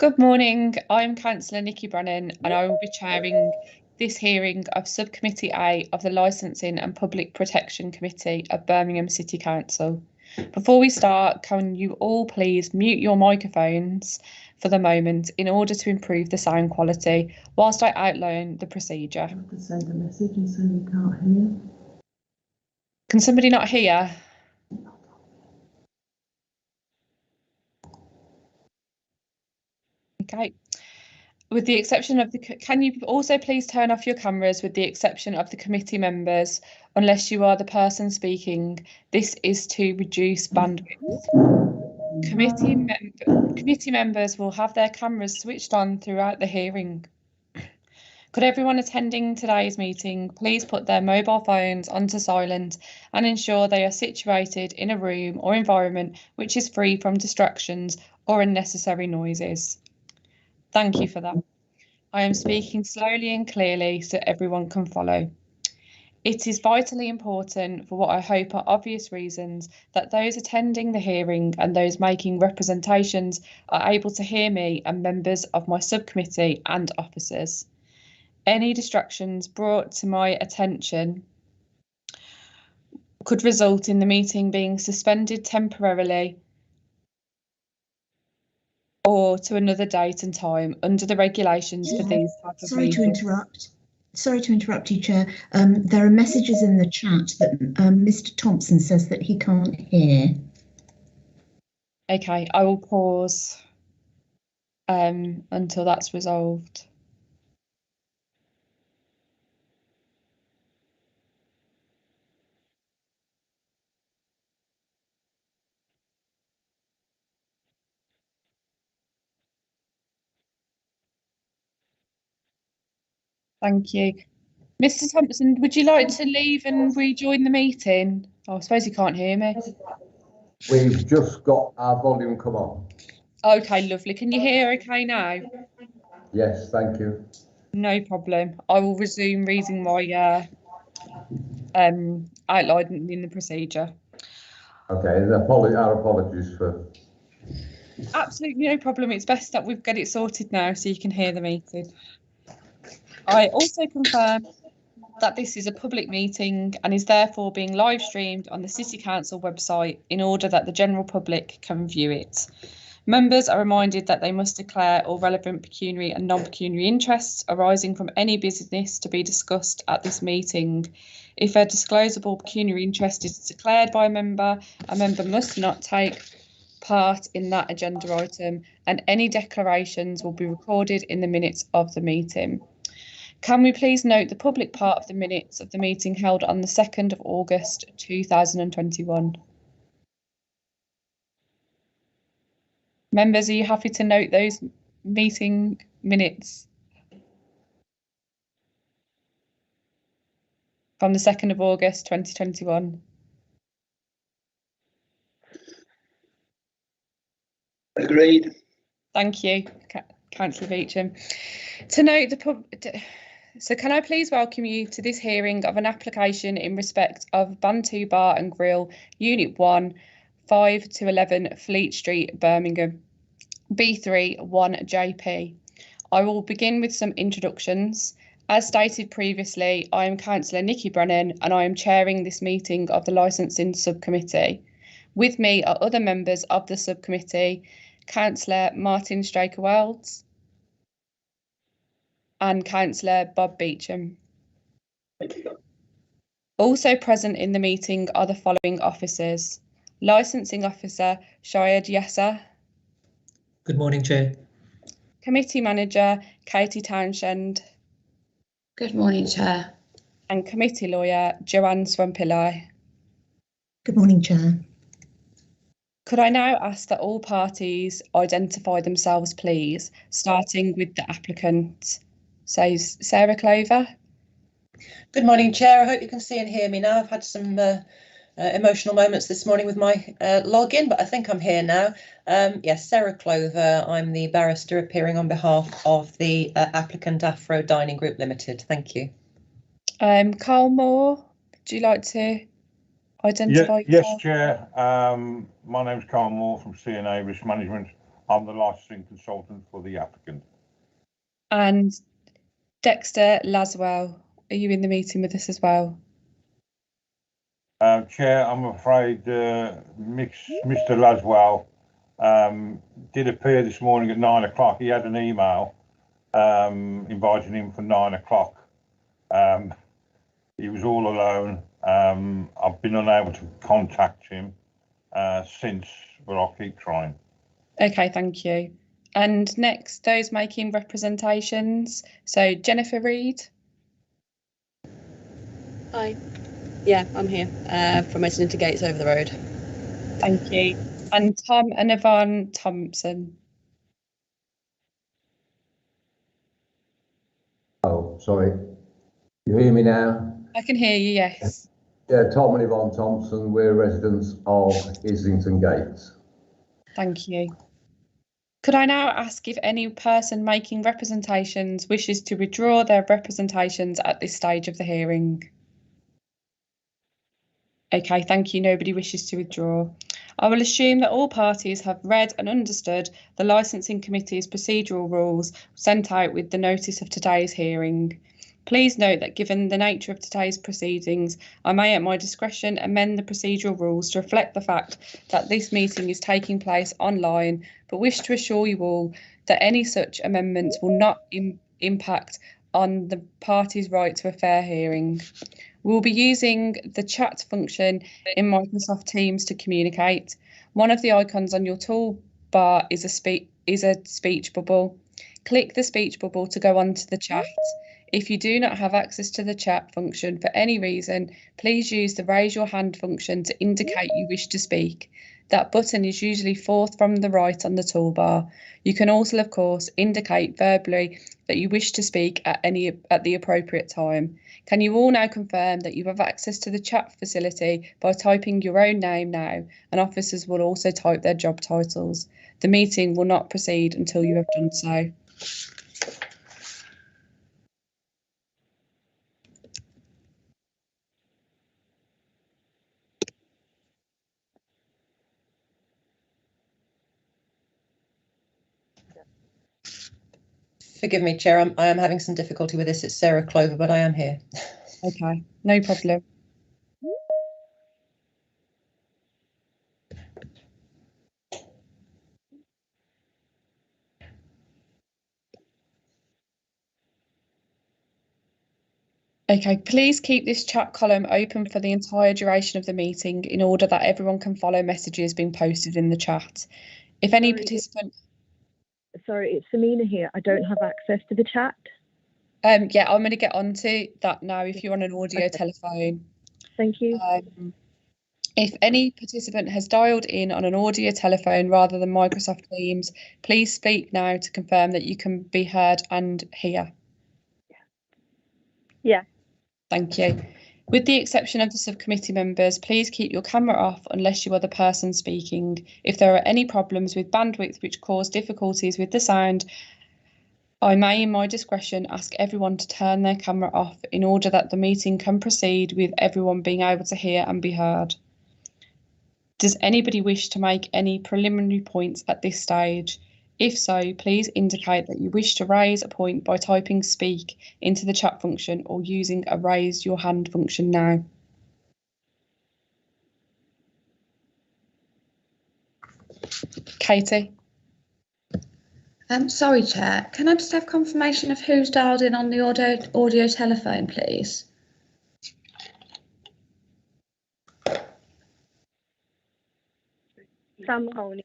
Good morning. I'm Councillor Nikki Brennan and I will be chairing this hearing of Subcommittee A of the Licensing and Public Protection Committee of Birmingham City Council. Before we start, can you all please mute your microphones for the moment in order to improve the sound quality whilst I outline the procedure. I could send a message and say you can't hear. Can somebody not hear? Okay. With the exception of can you also please turn off your cameras with the exception of the committee members, unless you are the person speaking. This is to reduce bandwidth. Committee members will have their cameras switched on throughout the hearing. Could everyone attending today's meeting please put their mobile phones onto silent and ensure they are situated in a room or environment which is free from distractions or unnecessary noises. Thank you for that. I am speaking slowly and clearly so everyone can follow. It is vitally important, for what I hope are obvious reasons, that those attending the hearing and those making representations are able to hear me and members of my subcommittee and officers. Any distractions brought to my attention could result in the meeting being suspended temporarily or to another date and time under the regulations for these types of meetings. Sorry to interrupt you, Chair. There are messages in the chat that Mr. Thompson says that he can't hear. Okay, I will pause until that's resolved. Thank you. Mr. Thompson, would you like to leave and rejoin the meeting? Oh, I suppose you can't hear me. We've just got our volume come on. Okay, lovely. Can you hear okay now? Yes, thank you. No problem. I will resume reading my outline in the procedure. Okay, our apologies for... Absolutely no problem. It's best that we've got it sorted now so you can hear the meeting. I also confirm that this is a public meeting and is therefore being live streamed on the City Council website in order that the general public can view it. Members are reminded that they must declare all relevant pecuniary and non-pecuniary interests arising from any business to be discussed at this meeting. If a disclosable pecuniary interest is declared by a member must not take part in that agenda item, and any declarations will be recorded in the minutes of the meeting. Can we please note the public part of the minutes of the meeting held on the 2nd of August 2021? Members, are you happy to note those meeting minutes from the 2nd of August 2021? Agreed. Thank you, Councillor Beecham. To note so can I please welcome you to this hearing of an application in respect of Bantu Bar and Grill, Unit 1, 5 to 11 Fleet Street, Birmingham, B3 1JP. I will begin with some introductions. As stated previously, I am Councillor Nikki Brennan and I am chairing this meeting of the Licensing Subcommittee. With me are other members of the subcommittee, Councillor Martin Straker-Wells and Councillor Bob Beecham. Also present in the meeting are the following officers: Licensing Officer Shayad Yasser. Good morning, Chair. Committee Manager Katie Townshend. Good morning, Chair. And Committee Lawyer Joanne Swampillai. Good morning, Chair. Could I now ask that all parties identify themselves, please, starting with the applicant. So, Sarah Clover. Good morning, Chair. I hope you can see and hear me now. I've had some emotional moments this morning with my login, but I think I'm here now. Yes, Sarah Clover. I'm the barrister appearing on behalf of the applicant Afro Dining Group Limited. Thank you. Carl Moore, would you like to identify yourself? Yes, Chair. My name's Carl Moore from C&A Risk Management. I'm the licensing consultant for the applicant. And Dexter Laswell, are you in the meeting with us as well? Chair, I'm afraid Mr. Laswell did appear this morning at 9 o'clock. He had an email inviting him for 9 o'clock. He was all alone. I've been unable to contact him since, but I'll keep trying. Okay, thank you. And next, those making representations. So Jennifer Reid. Hi. Yeah, I'm here from Islington Gates over the road. Thank you. And Tom and Yvonne Thompson. Oh, sorry. You hear me now? I can hear you, yes. Yeah, Tom and Yvonne Thompson, we're residents of Islington Gates. Thank you. Could I now ask if any person making representations wishes to withdraw their representations at this stage of the hearing? Okay, thank you. Nobody wishes to withdraw. I will assume that all parties have read and understood the Licensing Committee's procedural rules sent out with the notice of today's hearing. Please note that given the nature of today's proceedings, I may at my discretion amend the procedural rules to reflect the fact that this meeting is taking place online, but wish to assure you all that any such amendments will not impact on the parties' right to a fair hearing. We'll be using the chat function in Microsoft Teams to communicate. One of the icons on your toolbar is a speech bubble. Click the speech bubble to go onto the chat. If you do not have access to the chat function for any reason, please use the raise your hand function to indicate you wish to speak. That button is usually fourth from the right on the toolbar. You can also, of course, indicate verbally that you wish to speak at the appropriate time. Can you all now confirm that you have access to the chat facility by typing your own name now, and officers will also type their job titles. The meeting will not proceed until you have done so. Forgive me, Chair, I am having some difficulty with this. It's Sarah Clover, but I am here. Okay, no problem. Okay, please keep this chat column open for the entire duration of the meeting in order that everyone can follow messages being posted in the chat. If any participant... Sorry, it's Samina here. I don't have access to the chat. Yeah, I'm going to get onto that now if you're on an audio telephone. Thank you. If any participant has dialed in on an audio telephone rather than Microsoft Teams, please speak now to confirm that you can be heard and hear. Yeah. Thank you. With the exception of the subcommittee members, please keep your camera off unless you are the person speaking. If there are any problems with bandwidth which cause difficulties with the sound, I may, in my discretion, ask everyone to turn their camera off in order that the meeting can proceed with everyone being able to hear and be heard. Does anybody wish to make any preliminary points at this stage? If so, please indicate that you wish to raise a point by typing speak into the chat function or using a raise your hand function now. Katie? Sorry, Chair. Can I just have confirmation of who's dialed in on the audio telephone, please? Sam Mahoney.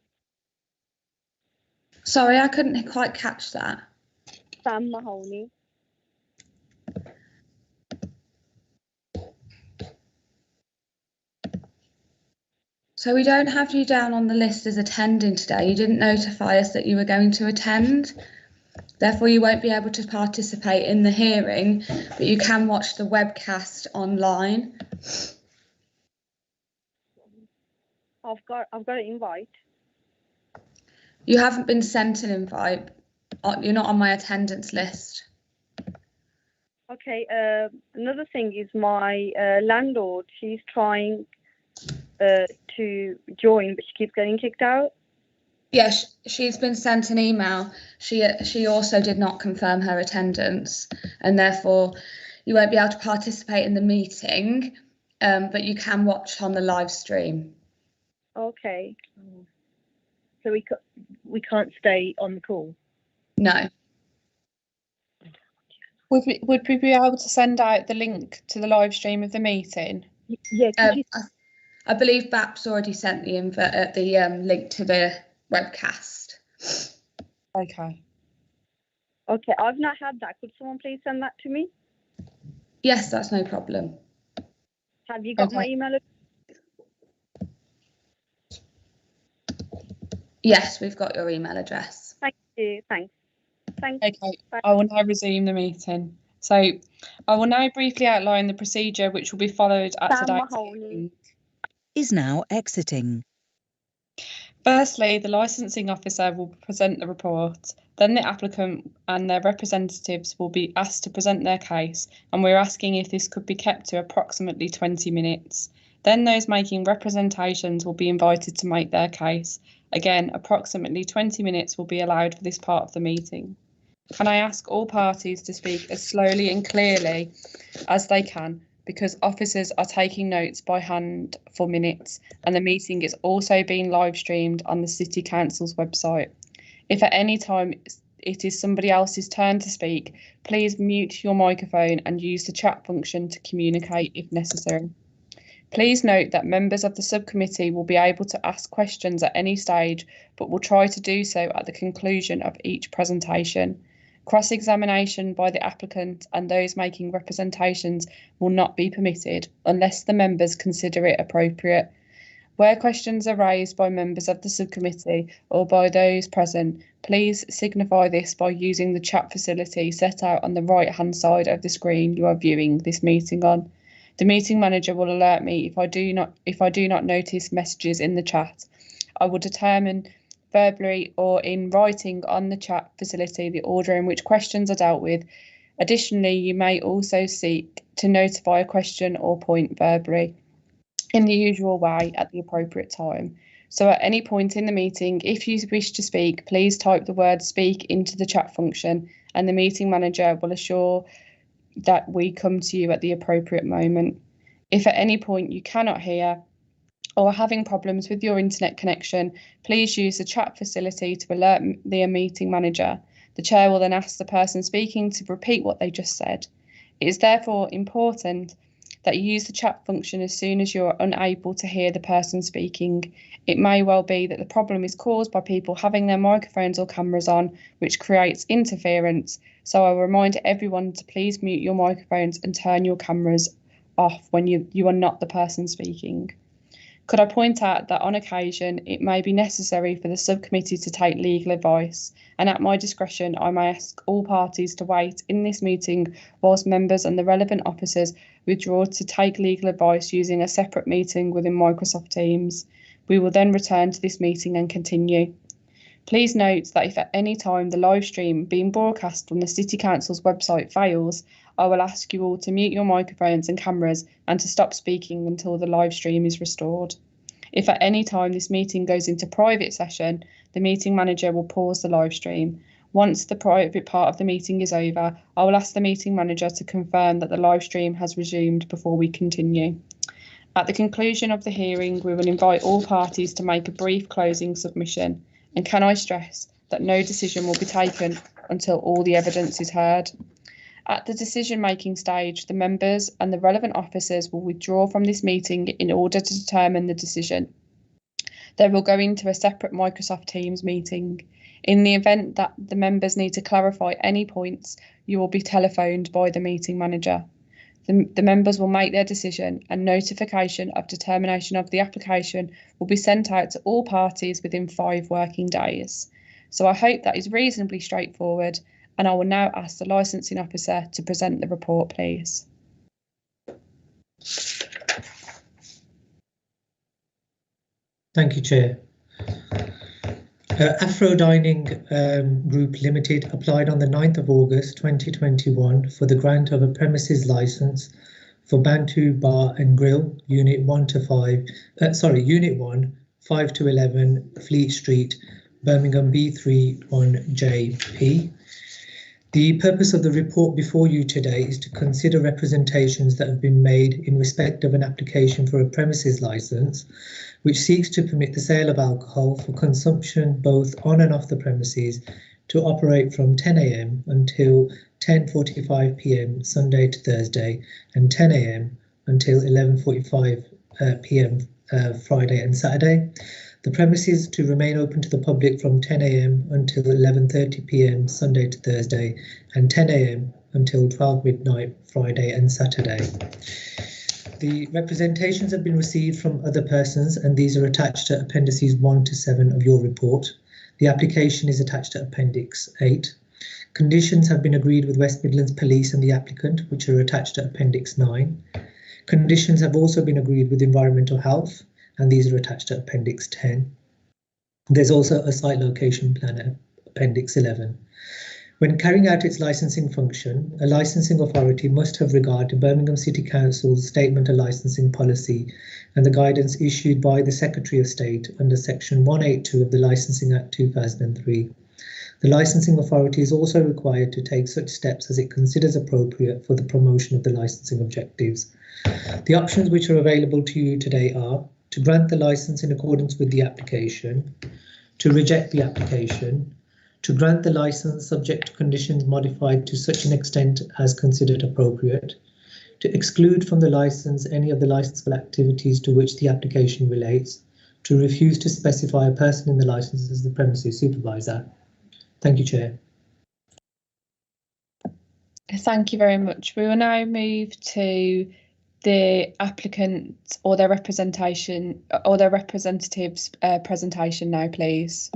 Sorry, I couldn't quite catch that. Sam Mahoney. So we don't have you down on the list as attending today. You didn't notify us that you were going to attend. Therefore, you won't be able to participate in the hearing, but you can watch the webcast online. I've got an invite. You haven't been sent an invite. You're not on my attendance list. Okay. Another thing is my landlord. She's trying to join, but she keeps getting kicked out. Yes, she's been sent an email. She also did not confirm her attendance, and therefore you won't be able to participate in the meeting, but you can watch on the live stream. Okay. So we can't stay on the call? No. Would we be able to send out the link to the live stream of the meeting? Yeah. I believe BAP's already sent the link to the webcast. Okay. Okay, I've not had that. Could someone please send that to me? Yes, that's no problem. Have you got my email address? Yes, we've got your email address. Thank you. Thanks. Okay, bye. I will now resume the meeting. So I will now briefly outline the procedure which will be followed at today's meeting. Is now exiting. Firstly, the licensing officer will present the report. Then the applicant and their representatives will be asked to present their case, and we're asking if this could be kept to approximately 20 minutes. Then those making representations will be invited to make their case. Again, approximately 20 minutes will be allowed for this part of the meeting. Can I ask all parties to speak as slowly and clearly as they can, because officers are taking notes by hand for minutes, and the meeting is also being live streamed on the City Council's website. If at any time it is somebody else's turn to speak, please mute your microphone and use the chat function to communicate if necessary. Please note that members of the subcommittee will be able to ask questions at any stage, but will try to do so at the conclusion of each presentation. Cross-examination by the applicant and those making representations will not be permitted unless the members consider it appropriate. Where questions are raised by members of the subcommittee or by those present, please signify this by using the chat facility set out on the right-hand side of the screen you are viewing this meeting on. The meeting manager will alert me if I do not notice messages in the chat. I will determine verbally or in writing on the chat facility the order in which questions are dealt with. Additionally, you may also seek to notify a question or point verbally in the usual way at the appropriate time. So at any point in the meeting, if you wish to speak, please type the word speak into the chat function, and the meeting manager will assure that we come to you at the appropriate moment. If at any point you cannot hear or are having problems with your internet connection, please use the chat facility to alert the meeting manager. The chair will then ask the person speaking to repeat what they just said. It is therefore important that you use the chat function as soon as you are unable to hear the person speaking. It may well be that the problem is caused by people having their microphones or cameras on, which creates interference. So I will remind everyone to please mute your microphones and turn your cameras off when you are not the person speaking. Could I point out that on occasion it may be necessary for the subcommittee to take legal advice, and at my discretion I may ask all parties to wait in this meeting whilst members and the relevant officers withdraw to take legal advice using a separate meeting within Microsoft Teams. We will then return to this meeting and continue. Please note that if at any time the live stream being broadcast from the City Council's website fails, I will ask you all to mute your microphones and cameras and to stop speaking until the live stream is restored. If at any time this meeting goes into private session, the meeting manager will pause the live stream. Once the private part of the meeting is over, I will ask the meeting manager to confirm that the live stream has resumed before we continue. At the conclusion of the hearing, we will invite all parties to make a brief closing submission. And can I stress that no decision will be taken until all the evidence is heard. At the decision-making stage, the members and the relevant officers will withdraw from this meeting in order to determine the decision. They will go into a separate Microsoft Teams meeting. In the event that the members need to clarify any points, you will be telephoned by the meeting manager. The members will make their decision, and notification of determination of the application will be sent out to all parties within 5 working days. So I hope that is reasonably straightforward, and I will now ask the licensing officer to present the report, please. Thank you, Chair. Afro Dining Group Limited applied on the 9th of August 2021 for the grant of a premises license for Bantu Bar and Grill, Unit 1, 5 to 11, Fleet Street, Birmingham B31JP. The purpose of the report before you today is to consider representations that have been made in respect of an application for a premises licence, which seeks to permit the sale of alcohol for consumption both on and off the premises to operate from 10 a.m. until 10:45 p.m. Sunday to Thursday and 10 a.m. until 11:45 p.m. Friday and Saturday. The premises to remain open to the public from 10 a.m. until 11:30 p.m. Sunday to Thursday and 10 a.m. until 12 midnight Friday and Saturday. The representations have been received from other persons and these are attached to Appendices 1 to 7 of your report. The application is attached to Appendix 8. Conditions have been agreed with West Midlands Police and the applicant, which are attached to Appendix 9. Conditions have also been agreed with Environmental Health, and these are attached to Appendix 10. There's also a site location plan at Appendix 11. When carrying out its licensing function, a licensing authority must have regard to Birmingham City Council's Statement of Licensing Policy and the guidance issued by the Secretary of State under Section 182 of the Licensing Act 2003. The licensing authority is also required to take such steps as it considers appropriate for the promotion of the licensing objectives. The options which are available to you today are to grant the licence in accordance with the application, to reject the application, to grant the licence subject to conditions modified to such an extent as considered appropriate, to exclude from the licence any of the licensable activities to which the application relates, to refuse to specify a person in the licence as the premises supervisor. Thank you, Chair. Thank you very much. We will now move to the applicant or their representation or their representative's presentation now, please.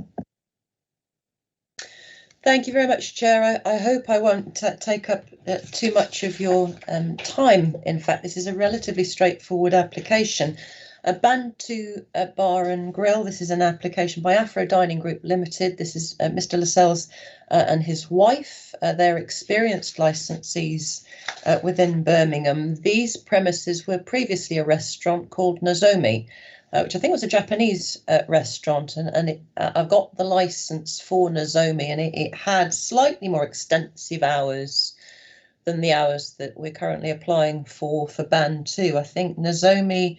Thank you very much, Chair. I hope I won't take up too much of your time. In fact, this is a relatively straightforward application. A Bantu Bar and Grill. This is an application by Afro Dining Group Limited. This is Mr. Lascelles and his wife. They're experienced licensees within Birmingham. These premises were previously a restaurant called Nozomi, which I think was a Japanese restaurant, and I've got the license for Nozomi, and it had slightly more extensive hours than the hours that we're currently applying for Bantu. I think Nozomi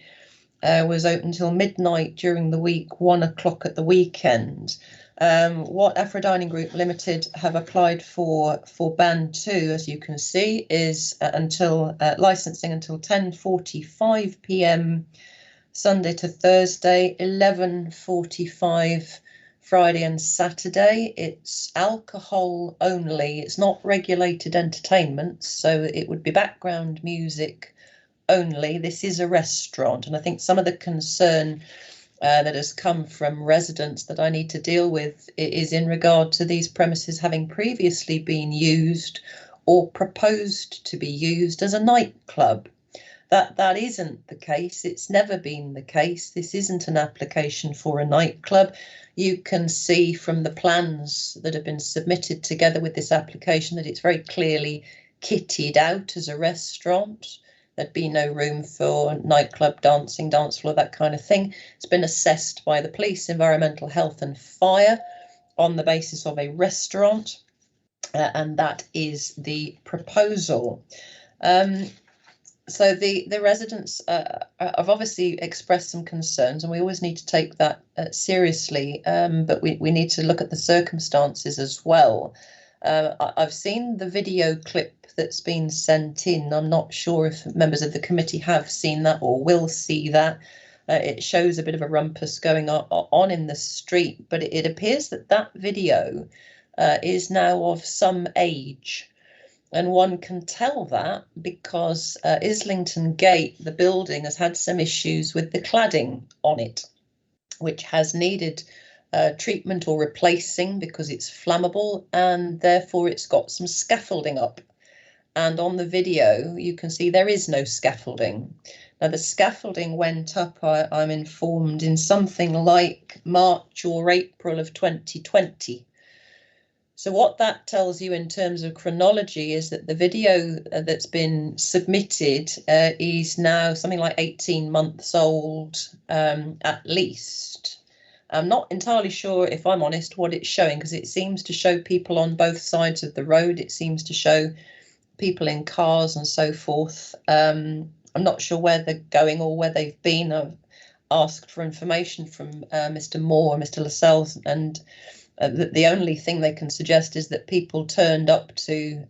was open until midnight during the week, 1 o'clock at the weekend. What Afro Dining Group Limited have applied for Bantu, as you can see, is until licensing until 10:45 p.m. Sunday to Thursday, 11:45 Friday and Saturday. It's alcohol only. It's not regulated entertainment, so it would be background music only. This is a restaurant, and I think some of the concern that has come from residents that I need to deal with is in regard to these premises having previously been used or proposed to be used as a nightclub. That isn't the case. It's never been the case. This isn't an application for a nightclub. You can see from the plans that have been submitted together with this application that it's very clearly kitted out as a restaurant. There'd be no room for nightclub, dancing, dance floor, that kind of thing. It's been assessed by the police, environmental health and fire on the basis of a restaurant, and that is the proposal. So the residents have obviously expressed some concerns, and we always need to take that seriously, but we need to look at the circumstances as well. I've seen the video clip that's been sent in. I'm not sure if members of the committee have seen that or will see that. It shows a bit of a rumpus going on in the street, but it appears that video is now of some age. And one can tell that because Islington Gate, the building, has had some issues with the cladding on it, which has needed treatment or replacing because it's flammable, and therefore it's got some scaffolding up. And on the video, you can see there is no scaffolding. Now, the scaffolding went up, I'm informed, in something like March or April of 2020. So what that tells you in terms of chronology is that the video that's been submitted is now something like 18 months old, at least. I'm not entirely sure, if I'm honest, what it's showing, because it seems to show people on both sides of the road. It seems to show people in cars and so forth. I'm not sure where they're going or where they've been. I've asked for information from Mr. Moore and Mr. Lascelles, and the only thing they can suggest is that people turned up to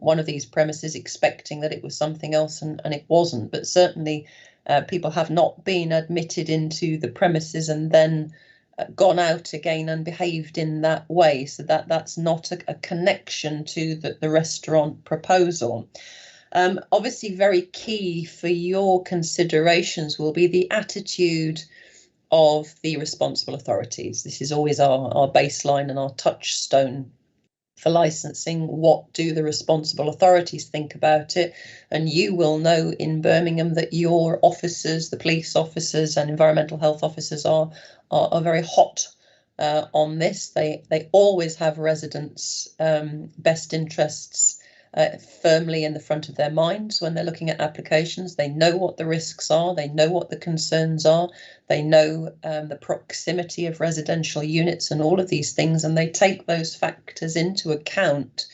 one of these premises expecting that it was something else, and it wasn't. But certainly people have not been admitted into the premises and then gone out again and behaved in that way. So that's not a connection to the restaurant proposal. Obviously, very key for your considerations will be the attitude of the responsible authorities. This is always our baseline and our touchstone for licensing. What do the responsible authorities think about it? And you will know in Birmingham that your officers, the police officers and environmental health officers are very hot on this. They always have residents' best interests firmly in the front of their minds when they're looking at applications. They know what the risks are, they know what the concerns are, they know the proximity of residential units and all of these things, and they take those factors into account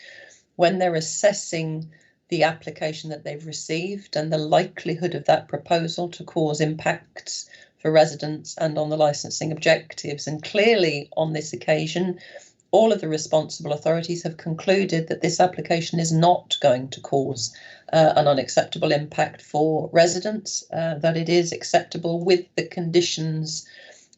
when they're assessing the application that they've received and the likelihood of that proposal to cause impacts for residents and on the licensing objectives. And clearly on this occasion, all of the responsible authorities have concluded that this application is not going to cause an unacceptable impact for residents, that it is acceptable with the conditions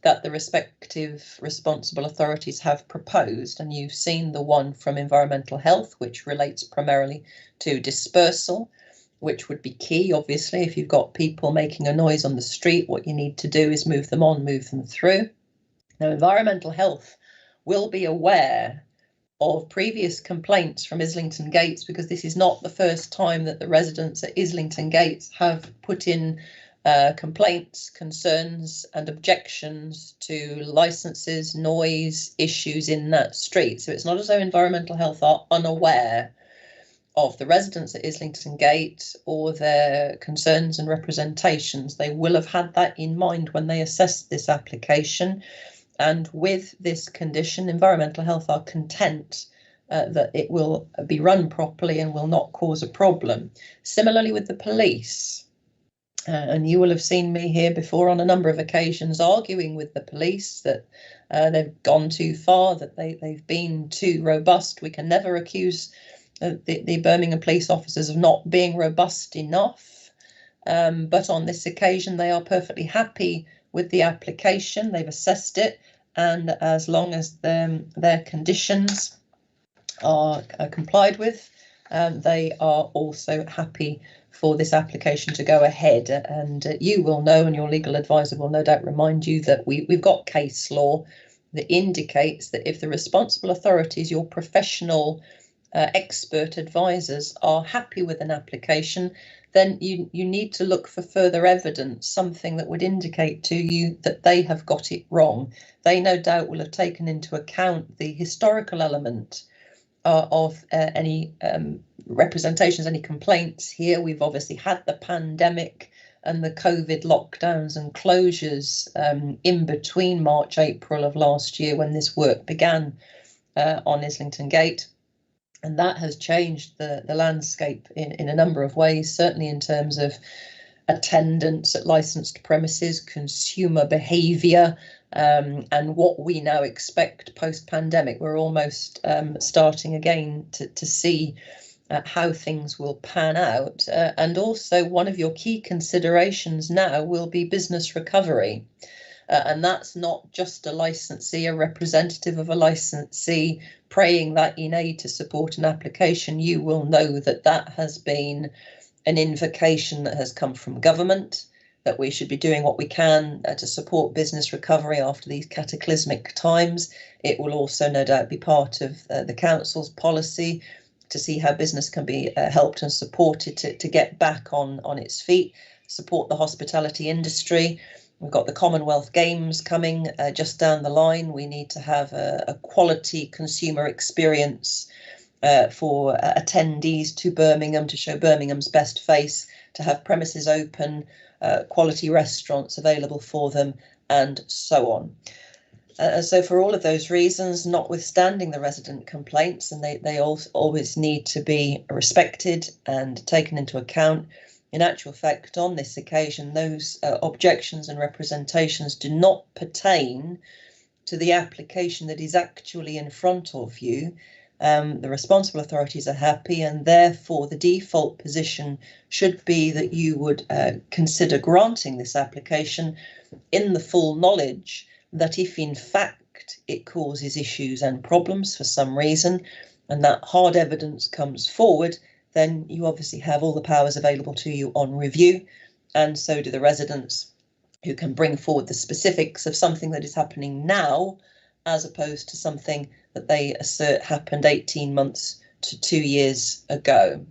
that the respective responsible authorities have proposed. And you've seen the one from environmental health, which relates primarily to dispersal, which would be key. Obviously, if you've got people making a noise on the street, what you need to do is move them on, move them through. Now, environmental health will be aware of previous complaints from Islington Gates, because this is not the first time that the residents at Islington Gates have put in complaints, concerns and objections to licenses, noise issues in that street. So it's not as though environmental health are unaware of the residents at Islington Gate or their concerns and representations. They will have had that in mind when they assessed this application. And with this condition, environmental health are content that it will be run properly and will not cause a problem. Similarly with the police, and you will have seen me here before on a number of occasions arguing with the police that they've gone too far, that they've been too robust. We can never accuse the Birmingham police officers of not being robust enough. But on this occasion, they are perfectly happy with the application. They've assessed it, and as long as their conditions are complied with, they are also happy for this application to go ahead. And you will know, and your legal advisor will no doubt remind you, that we've got case law that indicates that if the responsible authorities, your professional expert advisors, are happy with an application, then you need to look for further evidence, something that would indicate to you that they have got it wrong. They no doubt will have taken into account the historical element of any representations, any complaints here. We've obviously had the pandemic and the COVID lockdowns and closures in between March, April of last year when this work began on Islington Gate. And that has changed the landscape in a number of ways, certainly in terms of attendance at licensed premises, consumer behaviour, and what we now expect post-pandemic. We're almost starting again to see how things will pan out. And also one of your key considerations now will be business recovery. And that's not just a licensee, a representative of a licensee praying that in aid to support an application. You will know that that has been an invocation that has come from government, that we should be doing what we can to support business recovery after these cataclysmic times. It will also no doubt be part of the council's policy to see how business can be helped and supported to get back on its feet, support the hospitality industry. We've got the Commonwealth Games coming just down the line. We need to have a quality consumer experience for attendees to Birmingham, to show Birmingham's best face, to have premises open, quality restaurants available for them, and so on. So for all of those reasons, notwithstanding the resident complaints, and they always need to be respected and taken into account, in actual fact, on this occasion, those objections and representations do not pertain to the application that is actually in front of you. The responsible authorities are happy, and therefore the default position should be that you would consider granting this application in the full knowledge that if in fact it causes issues and problems for some reason, and that hard evidence comes forward, then you obviously have all the powers available to you on review, and so do the residents, who can bring forward the specifics of something that is happening now, as opposed to something that they assert happened 18 months to 2 years ago.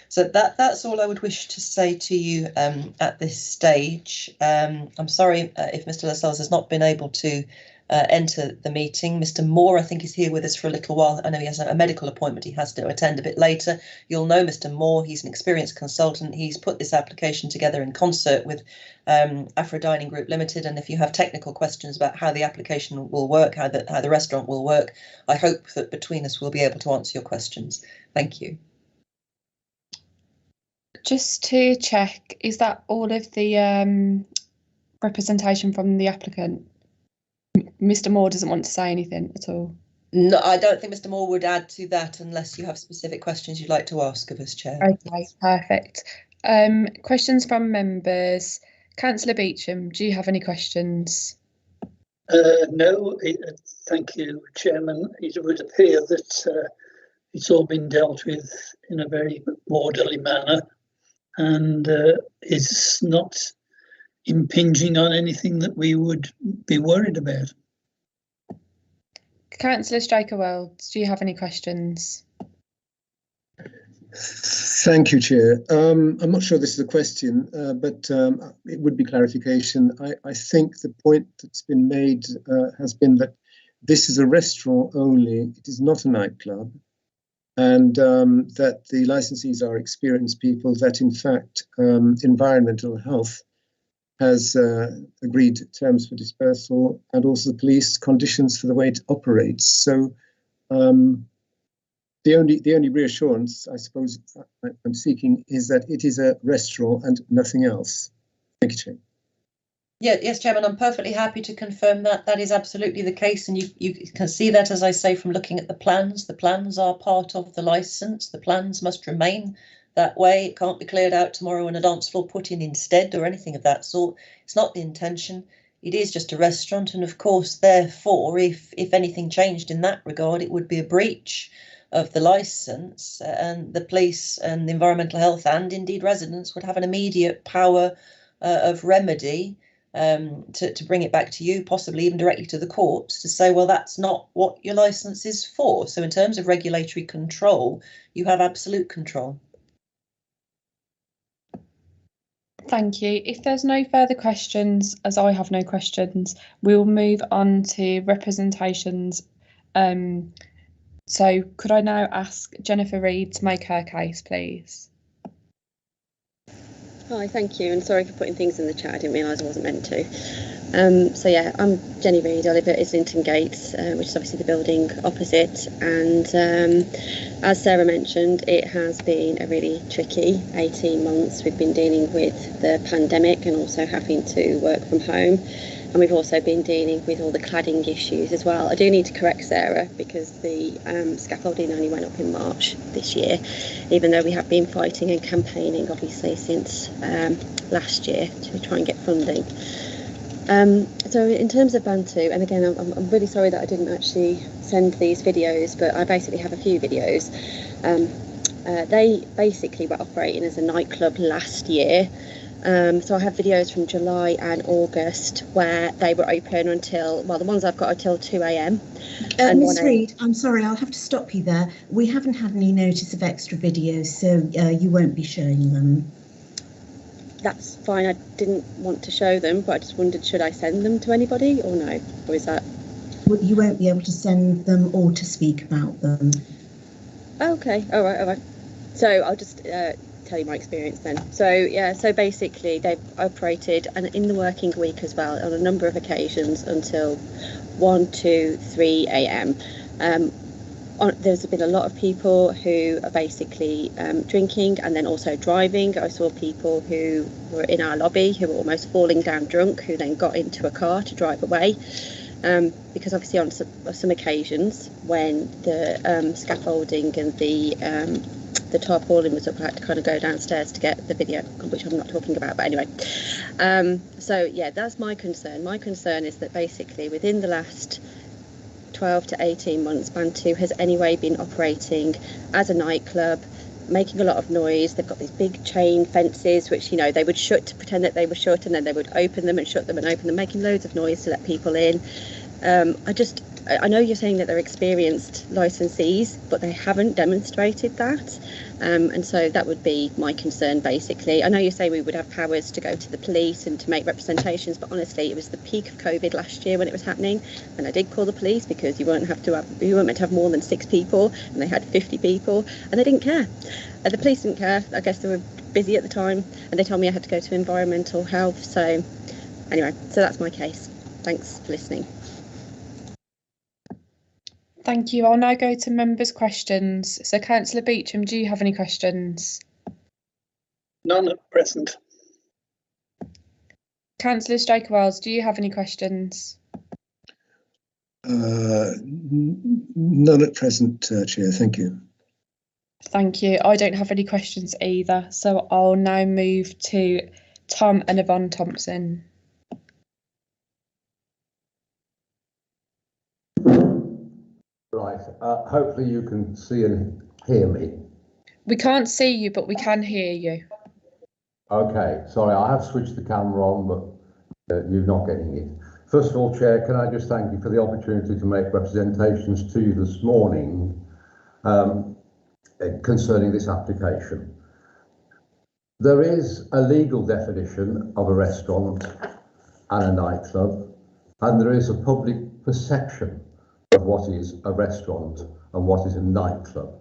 So that's all I would wish to say to you at this stage. I'm sorry if Mr. Lascelles has not been able to enter the meeting. Mr. Moore, I think, is here with us for a little while. I know he has a medical appointment he has to attend a bit later. You'll know Mr. Moore. He's an experienced consultant. He's put this application together in concert with Afro Dining Group Limited. And if you have technical questions about how the application will work, how the restaurant will work, I hope that between us we'll be able to answer your questions. Thank you. Just to check, is that all of the representation from the applicant? Mr. Moore doesn't want to say anything at all. No, I don't think Mr. Moore would add to that unless you have specific questions you'd like to ask of us, Chair. Okay, perfect. Questions from members. Councillor Beecham, do you have any questions? No, thank you, Chairman. It would appear that it's all been dealt with in a very orderly manner, and it's not impinging on anything that we would be worried about. Councillor Straker-Wells, do you have any questions? Thank you, Chair. I'm not sure this is a question, but it would be clarification. I think the point that's been made has been that this is a restaurant only, it is not a nightclub, and that the licensees are experienced people, that in fact environmental health has agreed terms for dispersal, and also the police conditions for the way it operates. So the only reassurance I suppose I'm seeking is that it is a restaurant and nothing else. Thank you, Chair. Yeah, yes, Chairman, I'm perfectly happy to confirm that that is absolutely the case, and you can see that, as I say, from looking at the plans. The plans are part of the licence. The plans must remain that way. It can't be cleared out tomorrow and a dance floor put in instead or anything of that sort. It's not the intention. It is just a restaurant, and of course, therefore, if anything changed in that regard, it would be a breach of the licence, and the police and the environmental health and indeed residents would have an immediate power of remedy to bring it back to you, possibly even directly to the courts, to say, well, that's not what your licence is for. So in terms of regulatory control, you have absolute control. Thank you. If there's no further questions, as I have no questions, we'll move on to representations. So could I now ask Jennifer Reid to make her case, please? Hi, thank you, and sorry for putting things in the chat. I didn't realise I wasn't meant to. So yeah, I'm Jenny Reid. I live at Islington Gates, which is obviously the building opposite. And as Sarah mentioned, it has been a really tricky 18 months. We've been dealing with the pandemic and also having to work from home. And we've also been dealing with all the cladding issues as well. I do need to correct Sarah, because the scaffolding only went up in March this year, even though we have been fighting and campaigning obviously since last year to try and get funding. So in terms of Bantu, and again, I'm really sorry that I didn't actually send these videos, but I basically have a few videos. They basically were operating as a nightclub last year. So I have videos from July and August where they were open until, well, the ones I've got are till 2 a.m. Ms. Reid, I'm sorry, I'll have to stop you there. We haven't had any notice of extra videos, so you won't be showing them. That's fine. I didn't want to show them, but I just wondered, should I send them to anybody or no? Or is that? Well, you won't be able to send them or to speak about them. Okay, all right. So I'll just tell you my experience then. So yeah, so basically they've operated, and in the working week as well, on a number of occasions until 1, 2, 3 a.m. There's been a lot of people who are basically drinking and then also driving. I saw people who were in our lobby who were almost falling down drunk, who then got into a car to drive away. Because obviously on some occasions when the scaffolding and the tarpaulin was up, I had to kind of go downstairs to get the video, which I'm not talking about, but anyway. So yeah, that's my concern. My concern is that basically within the last 12 to 18 months, Band 2 has anyway been operating as a nightclub, making a lot of noise. They've got these big chain fences, which, you know, they would shut to pretend that they were shut, and then they would open them and shut them and open them, making loads of noise to let people in. I know you're saying that they're experienced licensees, but they haven't demonstrated that. And so that would be my concern, basically. I know you say we would have powers to go to the police and to make representations, but honestly, it was the peak of COVID last year when it was happening. And I did call the police because you weren't meant to have more than 6 people, and they had 50 people, and they didn't care. The police didn't care. I guess they were busy at the time, and they told me I had to go to environmental health. So anyway, so that's my case. Thanks for listening. Thank you. I'll now go to members' questions. So, Councillor Beecham, do you have any questions? None at present. Councillor Straker-Wells, do you have any questions? None at present, Chair. Thank you. Thank you. I don't have any questions either. So I'll now move to Tom and Yvonne Thompson. Right, hopefully you can see and hear me. We can't see you, but we can hear you. Okay, sorry, I have switched the camera on, but you're not getting it. First of all, Chair, can I just thank you for the opportunity to make representations to you this morning concerning this application. There is a legal definition of a restaurant and a nightclub, and there is a public perception of what is a restaurant and what is a nightclub.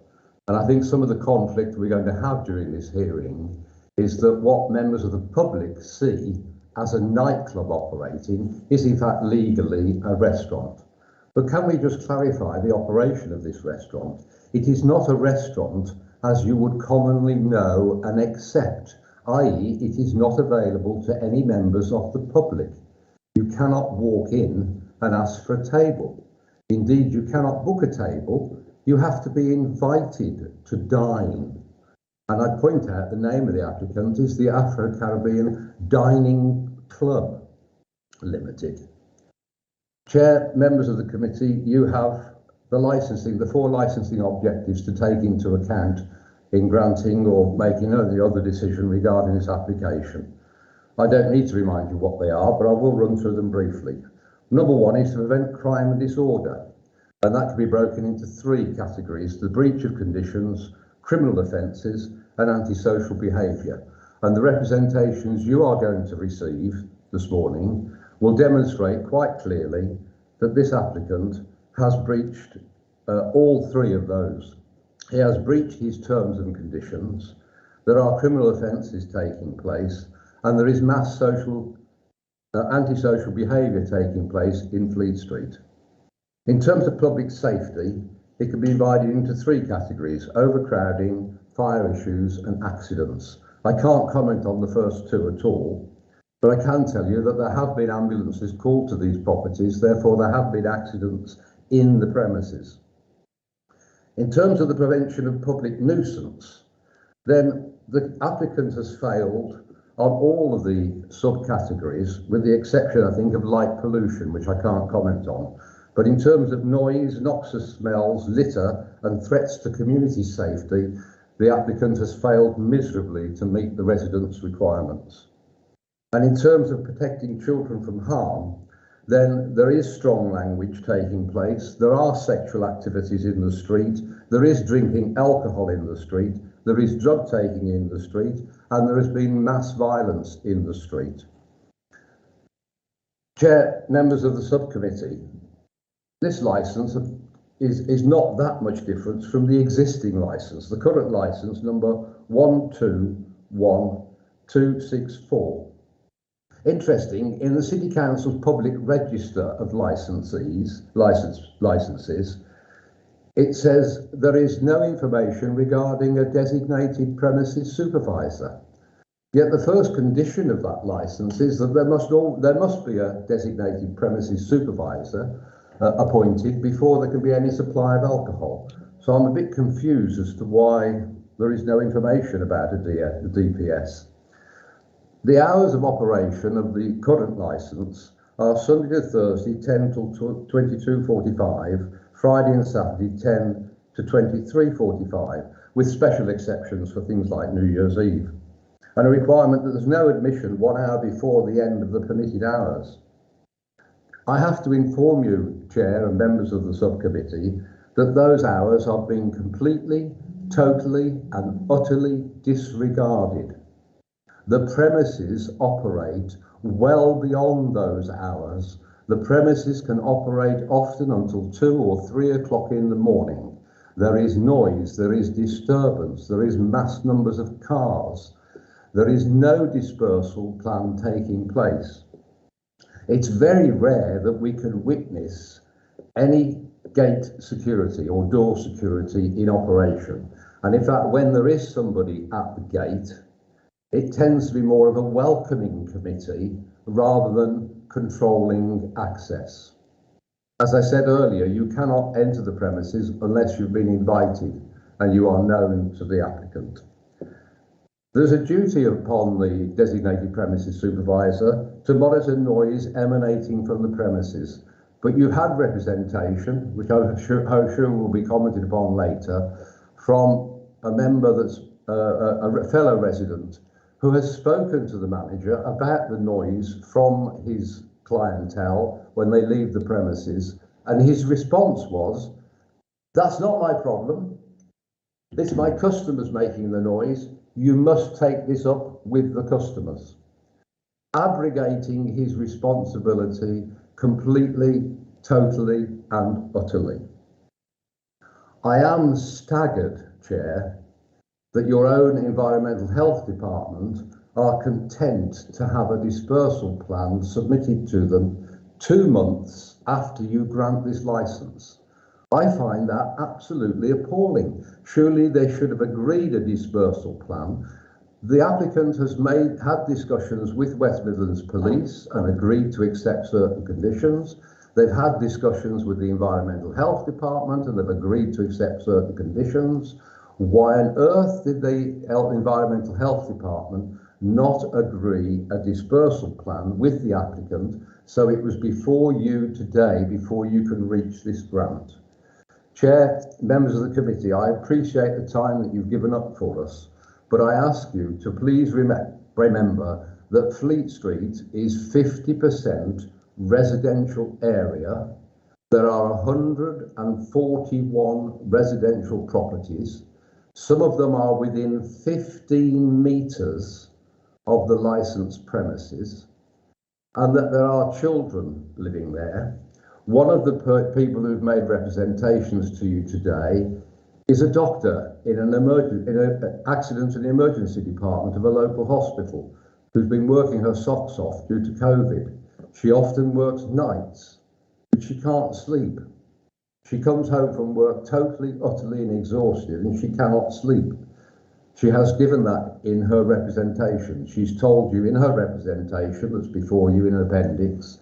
And I think some of the conflict we're going to have during this hearing is that what members of the public see as a nightclub operating is in fact legally a restaurant. But can we just clarify the operation of this restaurant? It is not a restaurant as you would commonly know and accept, i.e. it is not available to any members of the public. You cannot walk in and ask for a table. Indeed, you cannot book a table. You have to be invited to dine. And I point out the name of the applicant is the Afro-Caribbean Dining Club Limited. Chair, members of the committee, you have the 4 licensing objectives to take into account in granting or making any other decision regarding this application. I don't need to remind you what they are, but I will run through them briefly. Number 1 is to prevent crime and disorder, and that can be broken into 3 categories: the breach of conditions, criminal offences and antisocial behaviour. And the representations you are going to receive this morning will demonstrate quite clearly that this applicant has breached all 3 of those. He has breached his terms and conditions, there are criminal offences taking place, and there is mass social antisocial behaviour taking place in Fleet Street. In terms of public safety, it can be divided into 3 categories: overcrowding, fire issues and accidents. I can't comment on the first 2 at all, but I can tell you that there have been ambulances called to these properties, therefore there have been accidents in the premises. In terms of the prevention of public nuisance, then the applicant has failed on all of the subcategories, with the exception, I think, of light pollution, which I can't comment on. But in terms of noise, noxious smells, litter and threats to community safety, the applicant has failed miserably to meet the residents' requirements. And in terms of protecting children from harm, then there is strong language taking place. There are sexual activities in the street. There is drinking alcohol in the street. There is drug taking in the street, and there has been mass violence in the street. Chair, members of the subcommittee, this licence is not that much different from the existing licence. The current licence, number 121264. Interesting, in the City Council's public register of licenses, it says there is no information regarding a designated premises supervisor. Yet the first condition of that license is that there must be a designated premises supervisor appointed before there can be any supply of alcohol. So I'm a bit confused as to why there is no information about the DPS. The hours of operation of the current licence are Sunday to Thursday 10 till 22:45, Friday and Saturday 10 to 23:45, with special exceptions for things like New Year's Eve, and a requirement that there's no admission 1 hour before the end of the permitted hours. I have to inform you, Chair and members of the subcommittee, that those hours are being completely, totally and utterly disregarded. The premises operate well beyond those hours. The premises can operate often until 2 or 3 o'clock in the morning. There is noise, there is disturbance, there is mass numbers of cars. There is no dispersal plan taking place. It's very rare that we can witness any gate security or door security in operation. And in fact, when there is somebody at the gate, it tends to be more of a welcoming committee rather than controlling access. As I said earlier, you cannot enter the premises unless you've been invited and you are known to the applicant. There's a duty upon the designated premises supervisor to monitor noise emanating from the premises, but you had representation, which I'm sure will be commented upon later, from a member that's a fellow resident who has spoken to the manager about the noise from his clientele when they leave the premises, and his response was, "That's not my problem. It's my customers making the noise. You must take this up with the customers," abrogating his responsibility completely, totally and utterly. I am staggered, Chair, that your own Environmental Health Department are content to have a dispersal plan submitted to them 2 months after you grant this licence. I find that absolutely appalling. Surely they should have agreed a dispersal plan. The applicant has had discussions with West Midlands Police and agreed to accept certain conditions. They've had discussions with the Environmental Health Department and they've agreed to accept certain conditions. Why on earth did the Environmental Health Department not agree a dispersal plan with the applicant so it was before you today, before you can reach this grant? Chair, members of the committee, I appreciate the time that you've given up for us, but I ask you to please remember that Fleet Street is 50% residential area. There are 141 residential properties. Some of them are within 15 metres of the licensed premises, and that there are children living there. One of the people who've made representations to you today is a doctor in an accident in the emergency department of a local hospital who's been working her socks off due to COVID. She often works nights, but she can't sleep. She comes home from work totally, utterly exhausted and she cannot sleep. She has given that in her representation. She's told you in her representation, that's before you in Appendix,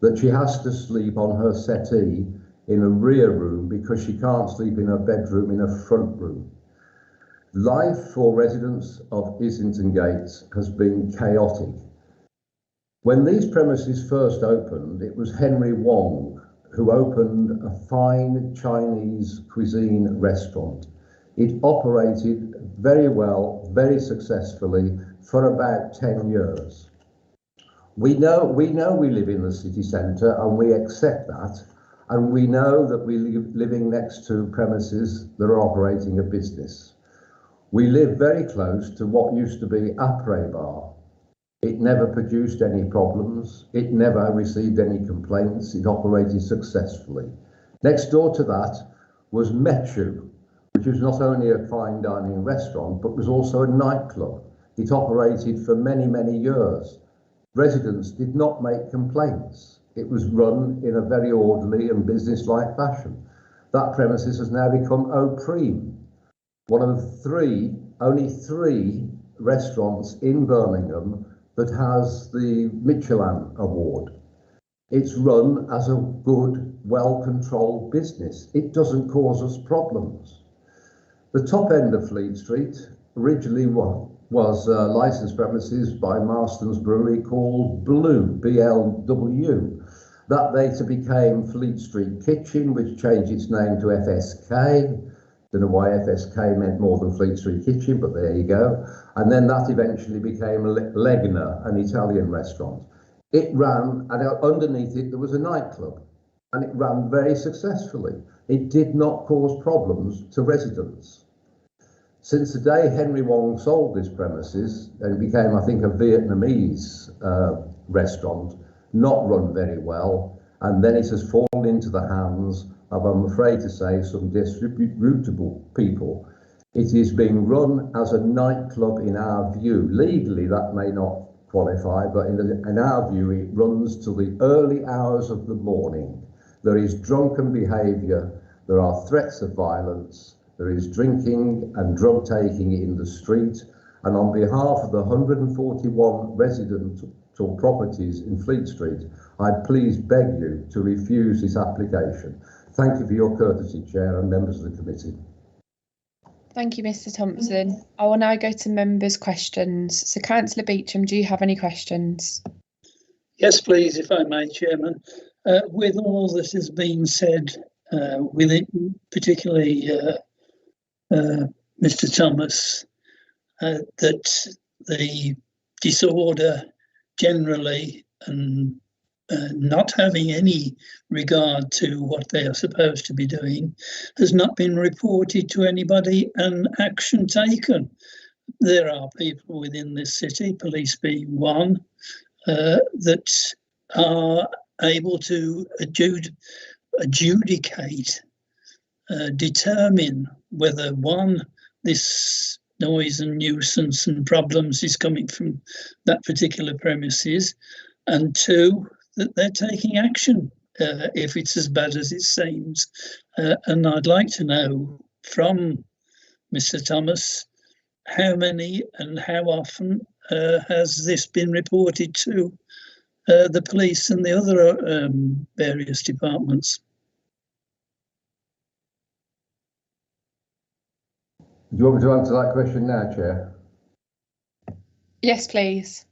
that she has to sleep on her settee in a rear room because she can't sleep in her bedroom in a front room. Life for residents of Islington Gates has been chaotic. When these premises first opened, it was Henry Wong who opened a fine Chinese cuisine restaurant. It operated very well, very successfully for about 10 years. We know we live in the city centre and we accept that, and we know that we live living next to premises that are operating a business. We live very close to what used to be Après Bar. It never produced any problems. It never received any complaints. It operated successfully. Next door to that was Mechu, which was not only a fine dining restaurant, but was also a nightclub. It operated for many, many years. Residents did not make complaints. It was run in a very orderly and business-like fashion. That premises has now become Au Prime, one of only three restaurants in Birmingham that has the Michelin award. It's run as a good, well-controlled business. It doesn't cause us problems. The top end of Fleet Street originally was licensed premises by Marston's Brewery called Blue, BLW. That later became Fleet Street Kitchen, which changed its name to FSK. Don't know why FSK meant more than Fleet Street Kitchen, but there you go. And then that eventually became Legna, an Italian restaurant. It ran, and underneath it there was a nightclub, and it ran very successfully. It did not cause problems to residents. Since the day Henry Wong sold this premises, and it became, I think, a Vietnamese restaurant, not run very well, and then it has fallen into the hands of, I'm afraid to say, some disreputable people. It is being run as a nightclub in our view. Legally, that may not qualify, but in our view, it runs till the early hours of the morning. There is drunken behaviour, there are threats of violence, there is drinking and drug taking in the street, and on behalf of the 141 residential properties in Fleet Street, I please beg you to refuse this application. Thank you for your courtesy, Chair and members of the committee. Thank you, Mr. Thompson. I will now go to members' questions. So, Councillor Beecham, do you have any questions? Yes, please, if I may, Chairman. With all that has been said, with it, particularly Mr. Thomas, that the disorder generally and not having any regard to what they are supposed to be doing has not been reported to anybody and action taken. There are people within this city, police being one, that are able to adjudicate, determine whether one, this noise and nuisance and problems is coming from that particular premises, and two, that they're taking action if it's as bad as it seems. And I'd like to know from Mr. Thomas, how many and how often has this been reported to the police and the other various departments? Do you want me to answer that question now, Chair? Yes, please.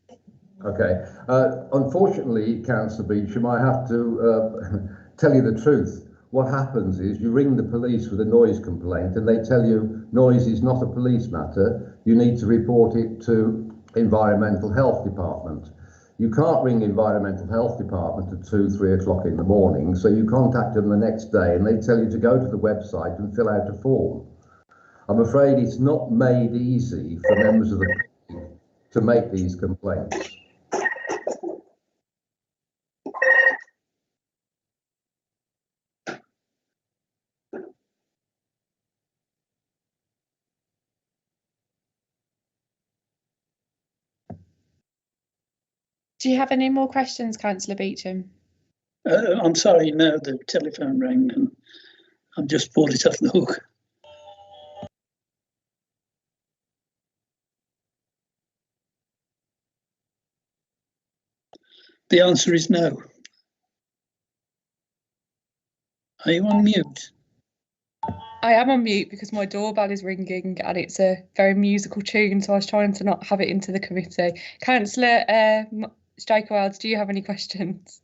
Okay. Unfortunately, Councillor Beecham, I have to tell you the truth. What happens is you ring the police with a noise complaint and they tell you noise is not a police matter. You need to report it to Environmental Health Department. You can't ring Environmental Health Department at 2, 3 o'clock in the morning, so you contact them the next day and they tell you to go to the website and fill out a form. I'm afraid it's not made easy for members of the public to make these complaints. Do you have any more questions, Councillor Beecham? I'm sorry, no, the telephone rang and I've just pulled it off the hook. The answer is no. Are you on mute? I am on mute because my doorbell is ringing and it's a very musical tune, so I was trying to not have it into the committee. Councillor Stryker-Wells, do you have any questions?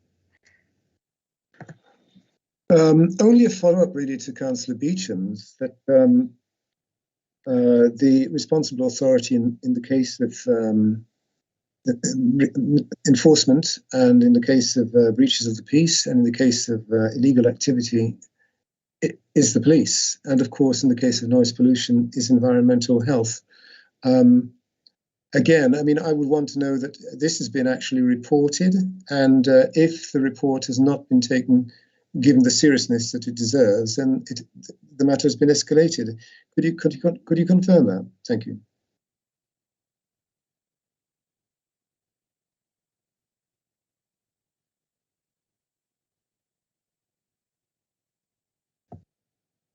Only a follow-up really to Councillor Beecham's, that the responsible authority in the case of enforcement and in the case of breaches of the peace and in the case of illegal activity is the police, and of course in the case of noise pollution is environmental health. Again, I mean, I would want to know that this has been actually reported, and if the report has not been taken given the seriousness that it deserves, and the matter has been escalated. Could you confirm that? Thank you.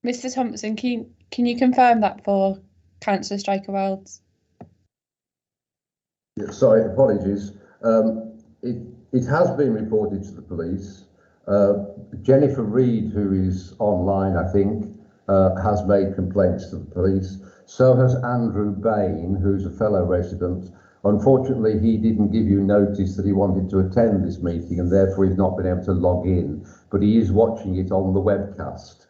Mr. Thompson, can you confirm that for Councillor Straker-Welds? Yeah, sorry, apologies. It has been reported to the police. Jennifer Reed, who is online, I think, has made complaints to the police. So has Andrew Bain, who's a fellow resident. Unfortunately, he didn't give you notice that he wanted to attend this meeting, and therefore he's not been able to log in, but he is watching it on the webcast.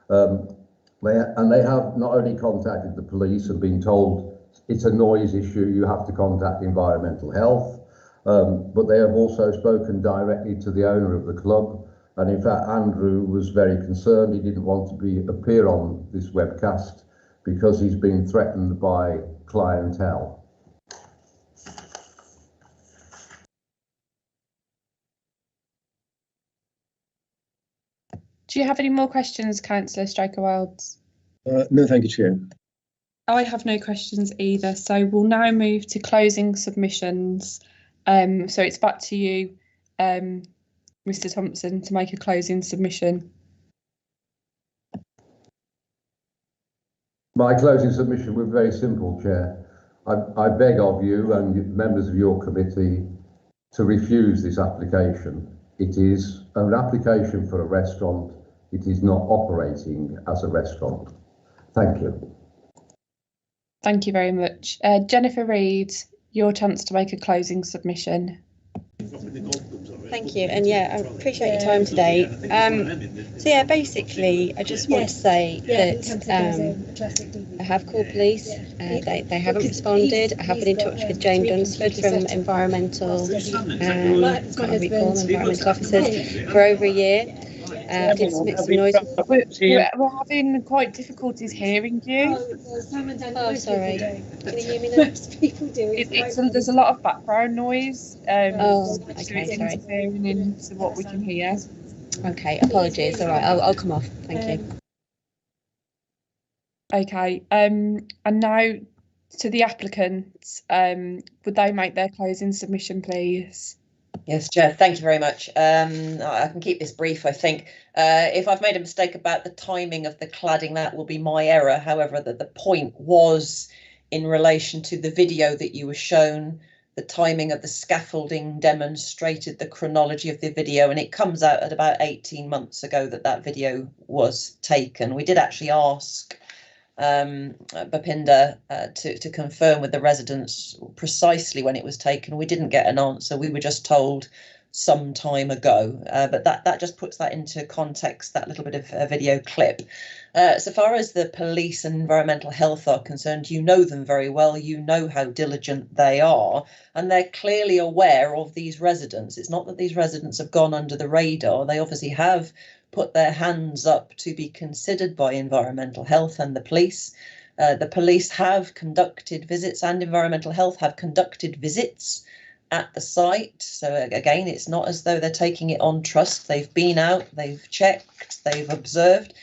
They have not only contacted the police and been told it's a noise issue, you have to contact environmental health, but they have also spoken directly to the owner of the club. And in fact, Andrew was very concerned. He didn't want to appear on this webcast because he's been threatened by clientele. Do you have any more questions, Councillor Straker-Welds? No, thank you, Chair. I have no questions either, so we'll now move to closing submissions. So it's back to you, Mr. Thompson, to make a closing submission. My closing submission was very simple, Chair. I beg of you and members of your committee to refuse this application. It is an application for a restaurant. It is not operating as a restaurant. Thank you. Thank you very much. Jennifer Reed, your chance to make a closing submission. Thank you, and yeah, I appreciate your time today. So yeah, basically, I just want to say that I have called police. They haven't responded. I have been in touch with Jane Dunsford from environmental, environmental officers for over a year. I did submit some noise. We're having quite difficulties hearing you. Oh, sorry. Can you hear me now? There's a lot of background noise. Okay, so it's sorry. interfering into what we can hear. Okay, apologies. All right, I'll come off. Thank you. Okay. And now to the applicants. Would they make their closing submission, please? Yes, Chair, thank you very much. I can keep this brief, I think. If I've made a mistake about the timing of the cladding, that will be my error. However, the point was in relation to the video that you were shown, the timing of the scaffolding demonstrated the chronology of the video, and it comes out at about 18 months ago that video was taken. We did actually ask Bapinda to confirm with the residents precisely when it was taken. We didn't get an answer. We were just told some time ago, but that just puts that into context, that little bit of a video clip. So far as the police and environmental health are concerned, you know them very well, you know how diligent they are, and they're clearly aware of these residents. It's not that these residents have gone under the radar. They obviously have put their hands up to be considered by environmental health and the police. The police have conducted visits and environmental health have conducted visits at the site. So again, it's not as though they're taking it on trust. They've been out, they've checked, they've observed.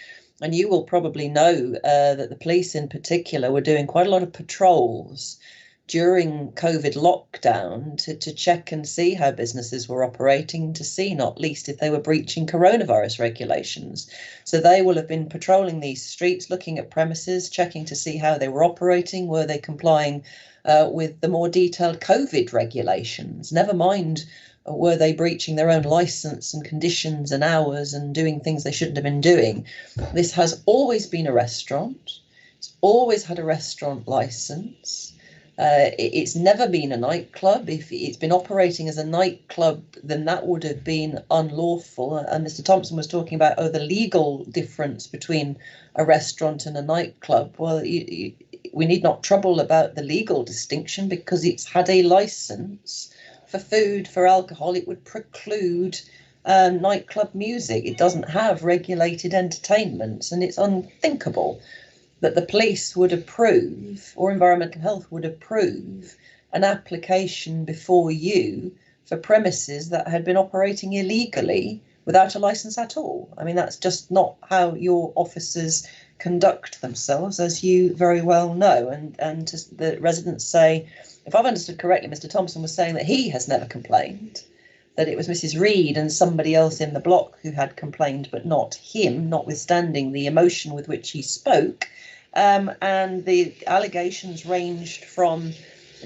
And you will probably know that the police in particular were doing quite a lot of patrols during COVID lockdown to check and see how businesses were operating, to see not least if they were breaching coronavirus regulations. So they will have been patrolling these streets, looking at premises, checking to see how they were operating, were they complying with the more detailed COVID regulations, never mind were they breaching their own license and conditions and hours and doing things they shouldn't have been doing. This has always been a restaurant. It's always had a restaurant license. It's never been a nightclub. If it's been operating as a nightclub, then that would have been unlawful. And Mr. Thompson was talking about, the legal difference between a restaurant and a nightclub. Well, we need not trouble about the legal distinction because it's had a license for food, for alcohol. It would preclude nightclub music. It doesn't have regulated entertainment, and it's unthinkable that the police would approve, or environmental health would approve, an application before you for premises that had been operating illegally without a licence at all. I mean, that's just not how your officers conduct themselves, as you very well know. And the residents say, if I've understood correctly, Mr. Thompson was saying that he has never complained, that it was Mrs. Reed and somebody else in the block who had complained, but not him, notwithstanding the emotion with which he spoke. And the allegations ranged from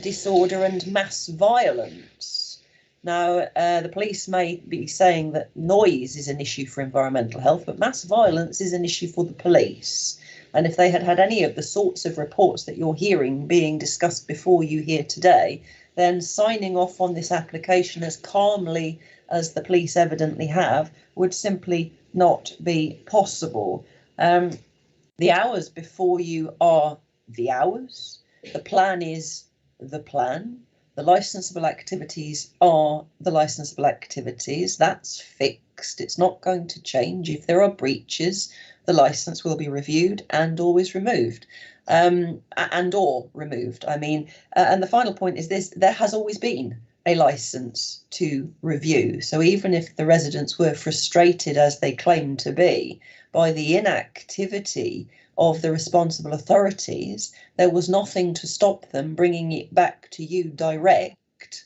disorder and mass violence. Now, the police may be saying that noise is an issue for environmental health, but mass violence is an issue for the police. And if they had had any of the sorts of reports that you're hearing being discussed before you here today, then signing off on this application as calmly as the police evidently have would simply not be possible. The hours before you are the hours. The plan is the plan. The licensable activities are the licensable activities. That's fixed. It's not going to change. If there are breaches, the licence will be reviewed and always removed. And the final point is this: there has always been a licence to review. So even if the residents were frustrated, as they claim to be, by the inactivity of the responsible authorities, there was nothing to stop them bringing it back to you direct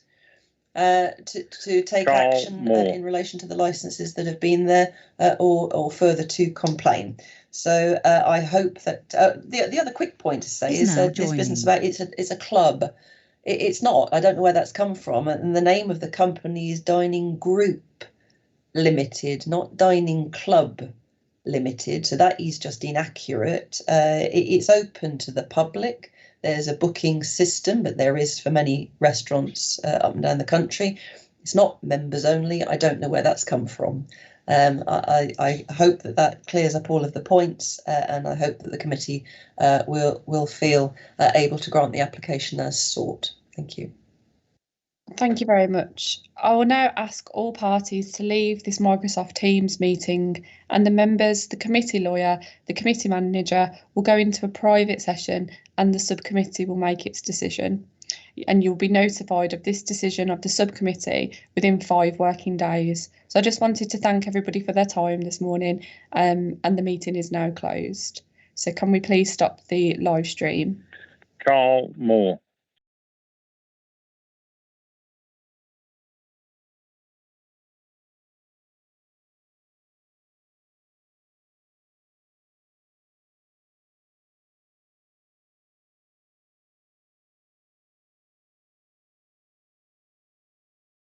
to take action in relation to the licences that have been there, or further to complain. So I hope that the other quick point to say is this business about it's a club. It's not. I don't know where that's come from. And the name of the company is Dining Group Limited, not Dining Club Limited. So that is just inaccurate. It's open to the public. There's a booking system, but there is for many restaurants up and down the country. It's not members only. I don't know where that's come from. I hope that clears up all of the points, and I hope that the committee will feel able to grant the application as sought. Thank you. Thank you very much. I will now ask all parties to leave this Microsoft Teams meeting, and the members, the committee lawyer, the committee manager will go into a private session, and the subcommittee will make its decision. And you'll be notified of this decision of the subcommittee within 5 working days. So I just wanted to thank everybody for their time this morning, and the meeting is now closed. So can we please stop the live stream? Carl Moore.